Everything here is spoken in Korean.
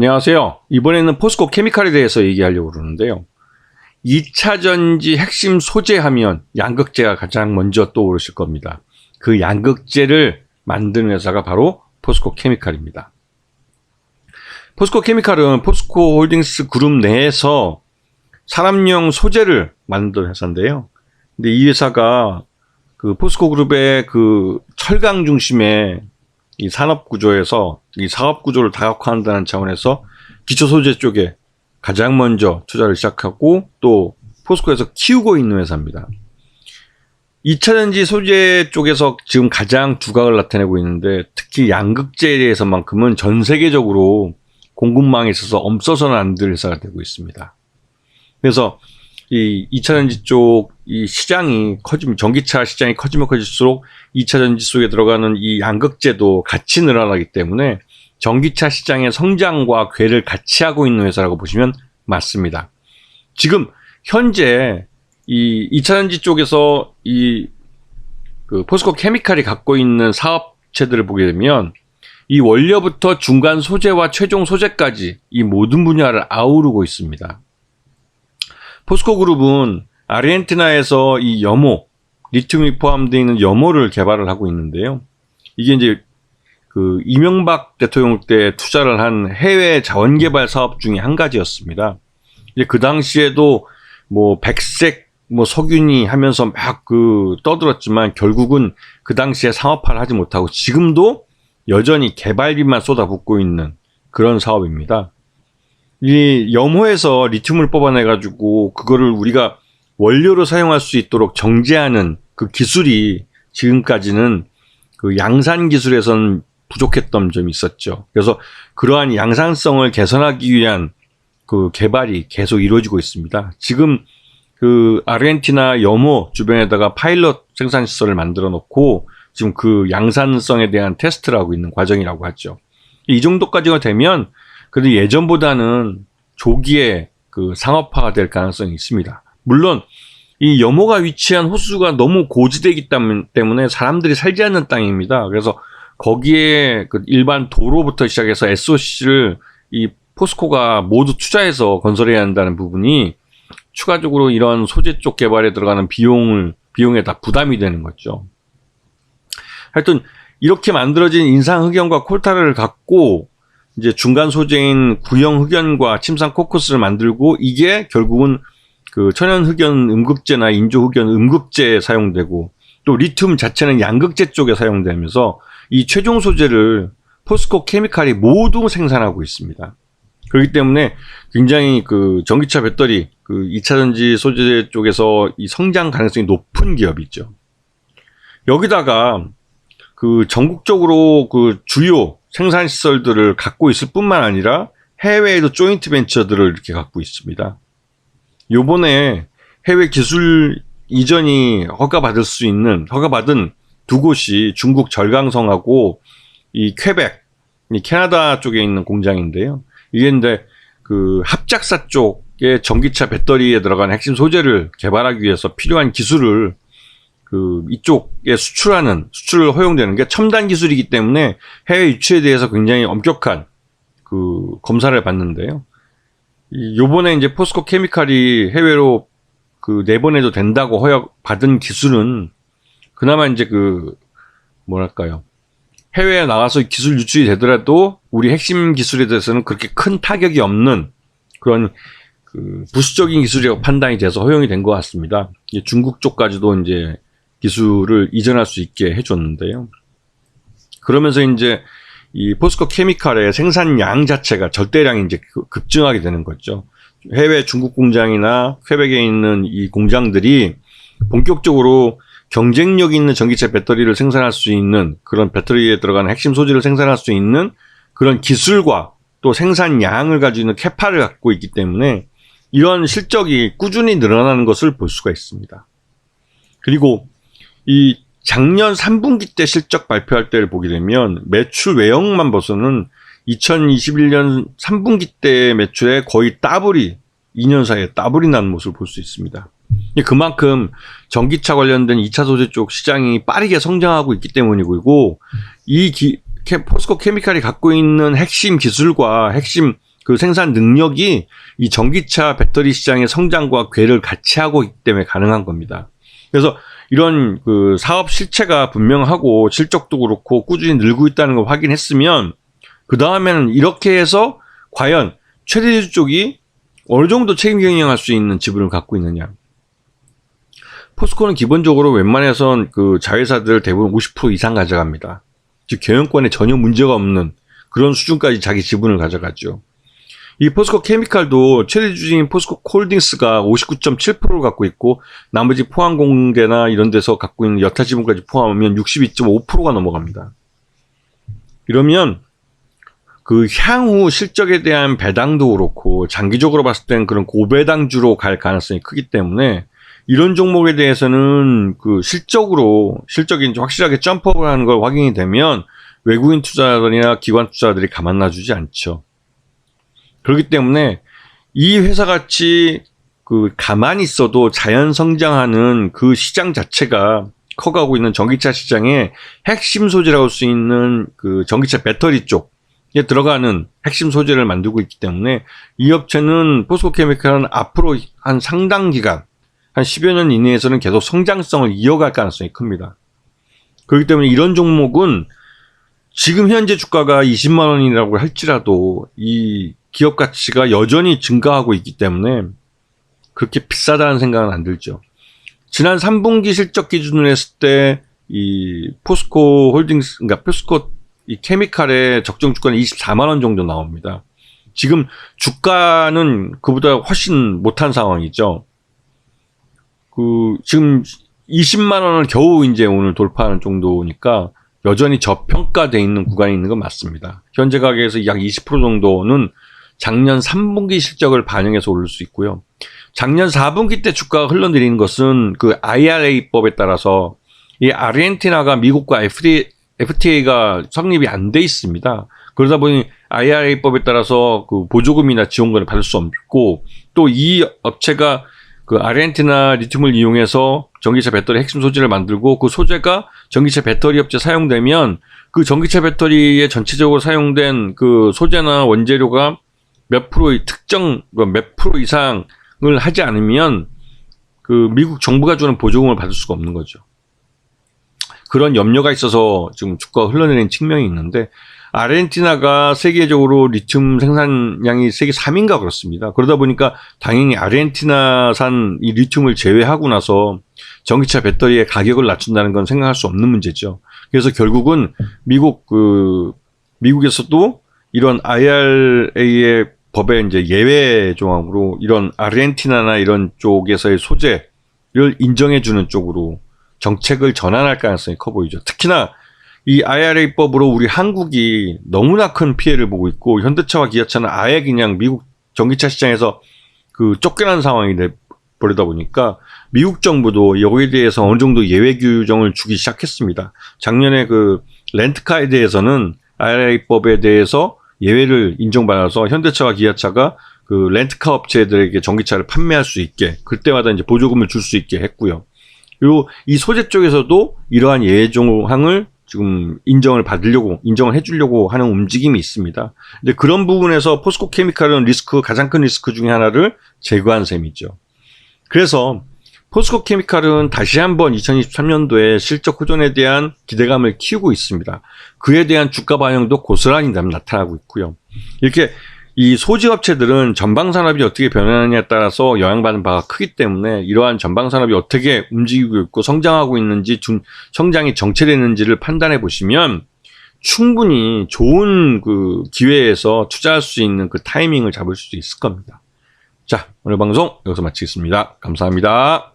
안녕하세요. 이번에는 포스코 케미칼에 대해서 얘기하려고 그러는데요. 2차 전지 핵심 소재 하면 양극재가 가장 먼저 떠오르실 겁니다. 그 양극재를 만드는 회사가 바로 포스코 케미칼입니다. 포스코 케미칼은 포스코 홀딩스 그룹 내에서 산업용 소재를 만드는 회사인데요. 근데 이 회사가 그 포스코 그룹의 그 철강 중심의 이 산업 구조에서 이 사업 구조를 다각화한다는 차원에서 기초 소재 쪽에 가장 먼저 투자를 시작하고 또 포스코에서 키우고 있는 회사입니다. 2차 전지 소재 쪽에서 지금 가장 두각을 나타내고 있는데 특히 양극재에 대해서만큼은 전 세계적으로 공급망에 있어서 없어서는 안 될 회사가 되고 있습니다. 그래서 이 2차 전지 쪽 이 시장이 커지면 전기차 시장이 커지면 커질수록 2차 전지 속에 들어가는 이 양극재도 같이 늘어나기 때문에 전기차 시장의 성장과 궤를 같이 하고 있는 회사라고 보시면 맞습니다. 지금 현재 이 2차 전지 쪽에서 이 그 포스코 케미칼이 갖고 있는 사업체들을 보게 되면 이 원료부터 중간 소재와 최종 소재까지 이 모든 분야를 아우르고 있습니다. 포스코 그룹은 아르헨티나에서 이 염호, 리튬이 포함되어 있는 염호를 개발을 하고 있는데요. 이게 이제 그 이명박 대통령 때 투자를 한 해외 자원 개발 사업 중에 한 가지였습니다. 이제 그 당시에도 뭐 백색 뭐 석유니 하면서 막 그 떠들었지만 결국은 그 당시에 상업화를 하지 못하고 지금도 여전히 개발비만 쏟아붓고 있는 그런 사업입니다. 이 염호에서 리튬을 뽑아내가지고 그거를 우리가 원료로 사용할 수 있도록 정제하는 그 기술이 지금까지는 그 양산 기술에선 부족했던 점이 있었죠. 그래서 그러한 양산성을 개선하기 위한 그 개발이 계속 이루어지고 있습니다. 지금 그 아르헨티나 염호 주변에다가 파일럿 생산 시설을 만들어 놓고 지금 그 양산성에 대한 테스트를 하고 있는 과정이라고 하죠. 이 정도까지가 되면 그래도 예전보다는 조기에 그 상업화가 될 가능성이 있습니다. 물론 이 염호가 위치한 호수가 너무 고지대이기 때문에 사람들이 살지 않는 땅입니다. 그래서 거기에 그 일반 도로부터 시작해서 SOC를 이 포스코가 모두 투자해서 건설해야 한다는 부분이 추가적으로 이런 소재 쪽 개발에 들어가는 비용에 다 부담이 되는 거죠. 하여튼 이렇게 만들어진 인상 흑연과 콜타르를 갖고 이제 중간 소재인 구형 흑연과 침상 코크스를 만들고 이게 결국은 그 천연 흑연 음극재나 인조 흑연 음극재에 사용되고 또 리튬 자체는 양극재 쪽에 사용되면서 이 최종 소재를 포스코 케미칼이 모두 생산하고 있습니다. 그렇기 때문에 굉장히 그 전기차 배터리 그 2차 전지 소재 쪽에서 이 성장 가능성이 높은 기업이죠. 여기다가 그 전국적으로 그 주요 생산 시설들을 갖고 있을 뿐만 아니라 해외에도 조인트 벤처들을 이렇게 갖고 있습니다. 요번에 해외 기술 이전이 허가받은 두 곳이 중국 절강성하고 이 퀘벡, 이 캐나다 쪽에 있는 공장인데요. 이게 근데 그 합작사 쪽의 전기차 배터리에 들어가는 핵심 소재를 개발하기 위해서 필요한 기술을 그 이쪽에 수출을 허용되는 게 첨단 기술이기 때문에 해외 유치에 대해서 굉장히 엄격한 그 검사를 받는데요. 요번에 이제 포스코 케미칼이 해외로 그 내보내도 된다고 허락받은 기술은 그나마 이제 그 뭐랄까요. 해외에 나가서 기술 유출이 되더라도 우리 핵심 기술에 대해서는 그렇게 큰 타격이 없는 그런 그 부수적인 기술이라고 판단이 돼서 허용이 된 것 같습니다. 중국 쪽까지도 이제 기술을 이전할 수 있게 해줬는데요. 그러면서 이제 이 포스코 케미칼의 생산량 자체가 절대량이 이제 급증하게 되는 거죠. 해외 중국 공장이나 퀘벡에 있는 이 공장들이 본격적으로 경쟁력 있는 전기차 배터리를 생산할 수 있는 그런 배터리에 들어가는 핵심 소재를 생산할 수 있는 그런 기술과 또 생산량을 가지고 있는 캐파를 갖고 있기 때문에 이런 실적이 꾸준히 늘어나는 것을 볼 수가 있습니다. 그리고 이 작년 3분기 때 실적 발표할 때를 보게 되면 매출 외형만 봐서는 2021년 3분기 때 매출에 거의 2년 사이에 더블이 난 모습을 볼 수 있습니다. 그만큼 전기차 관련된 2차 소재 쪽 시장이 빠르게 성장하고 있기 때문이고 이 포스코 케미칼이 갖고 있는 핵심 기술과 핵심 그 생산 능력이 이 전기차 배터리 시장의 성장과 궤를 같이 하고 있기 때문에 가능한 겁니다. 그래서 이런 그 사업 실체가 분명하고 실적도 그렇고 꾸준히 늘고 있다는 걸 확인했으면 그 다음에는 이렇게 해서 과연 최대주 쪽이 어느 정도 책임 경영할 수 있는 지분을 갖고 있느냐. 포스코는 기본적으로 웬만해선 그 자회사들 대부분 50% 이상 가져갑니다. 즉 경영권에 전혀 문제가 없는 그런 수준까지 자기 지분을 가져가죠. 이 포스코 케미칼도 최대 주주인 포스코 홀딩스가 59.7%를 갖고 있고 나머지 포항공대나 이런 데서 갖고 있는 여타 지분까지 포함하면 62.5%가 넘어갑니다. 이러면 그 향후 실적에 대한 배당도 그렇고 장기적으로 봤을 때는 그런 고배당주로 갈 가능성이 크기 때문에 이런 종목에 대해서는 그 실적이 이제 확실하게 점프업을 하는 걸 확인이 되면 외국인 투자자들이나 기관 투자자들이 가만 놔주지 않죠. 그렇기 때문에 이 회사 같이 그 가만히 있어도 자연 성장하는 그 시장 자체가 커가고 있는 전기차 시장의 핵심 소재라고 할 수 있는 그 전기차 배터리 쪽에 들어가는 핵심 소재를 만들고 있기 때문에 이 업체는 포스코 케미칼은 앞으로 한 상당 기간 한 10여 년 이내에서는 계속 성장성을 이어갈 가능성이 큽니다. 그렇기 때문에 이런 종목은 지금 현재 주가가 20만 원이라고 할지라도 이 기업 가치가 여전히 증가하고 있기 때문에 그렇게 비싸다는 생각은 안 들죠. 지난 3분기 실적 기준으로 했을 때 이 포스코 홀딩스, 그러니까 포스코 이 케미칼의 적정 주가는 24만 원 정도 나옵니다. 지금 주가는 그보다 훨씬 못한 상황이죠. 지금 20만 원을 겨우 이제 오늘 돌파하는 정도니까 여전히 저평가되어 있는 구간이 있는 건 맞습니다. 현재 가격에서 약 20% 정도는 작년 3분기 실적을 반영해서 오를 수 있고요. 작년 4분기 때 주가가 흘러내리는 것은 그 IRA법에 따라서 이 아르헨티나가 미국과 FTA가 성립이 안 돼 있습니다. 그러다 보니 IRA법에 따라서 그 보조금이나 지원금을 받을 수 없고 또 이 업체가 그 아르헨티나 리튬을 이용해서 전기차 배터리 핵심 소재를 만들고 그 소재가 전기차 배터리 업체에 사용되면 그 전기차 배터리에 전체적으로 사용된 그 소재나 원재료가 몇 프로 이상을 하지 않으면 그 미국 정부가 주는 보조금을 받을 수가 없는 거죠. 그런 염려가 있어서 지금 주가가 흘러내리는 측면이 있는데 아르헨티나가 세계적으로 리튬 생산량이 세계 3위인가 그렇습니다. 그러다 보니까 당연히 아르헨티나산 이 리튬을 제외하고 나서 전기차 배터리의 가격을 낮춘다는 건 생각할 수 없는 문제죠. 그래서 결국은 미국에서도 이런 IRA의 법의 이제 예외 조항으로 이런 아르헨티나나 이런 쪽에서의 소재를 인정해주는 쪽으로 정책을 전환할 가능성이 커 보이죠. 특히나 이 IRA법으로 우리 한국이 너무나 큰 피해를 보고 있고 현대차와 기아차는 아예 그냥 미국 전기차 시장에서 그 쫓겨난 상황이 돼버리다 보니까 미국 정부도 여기에 대해서 어느 정도 예외 규정을 주기 시작했습니다. 작년에 그 렌트카에 대해서는 IRA법에 대해서 예외를 인정받아서 현대차와 기아차가 그 렌트카 업체들에게 전기차를 판매할 수 있게 그때마다 이제 보조금을 줄 수 있게 했고요. 그리고 이 소재 쪽에서도 이러한 예외 조항을 지금 인정을 해주려고 하는 움직임이 있습니다. 근데 그런 부분에서 포스코 케미칼은 가장 큰 리스크 중에 하나를 제거한 셈이죠. 그래서 포스코 케미칼은 다시 한번 2023년도에 실적 호전에 대한 기대감을 키우고 있습니다. 그에 대한 주가 반영도 고스란히 나타나고 있고요. 이렇게 이 소지업체들은 전방산업이 어떻게 변하느냐에 따라서 영향받는 바가 크기 때문에 이러한 전방산업이 어떻게 움직이고 있고 성장하고 있는지 성장이 정체되는지를 판단해 보시면 충분히 좋은 그 기회에서 투자할 수 있는 그 타이밍을 잡을 수 있을 겁니다. 자, 오늘 방송 여기서 마치겠습니다. 감사합니다.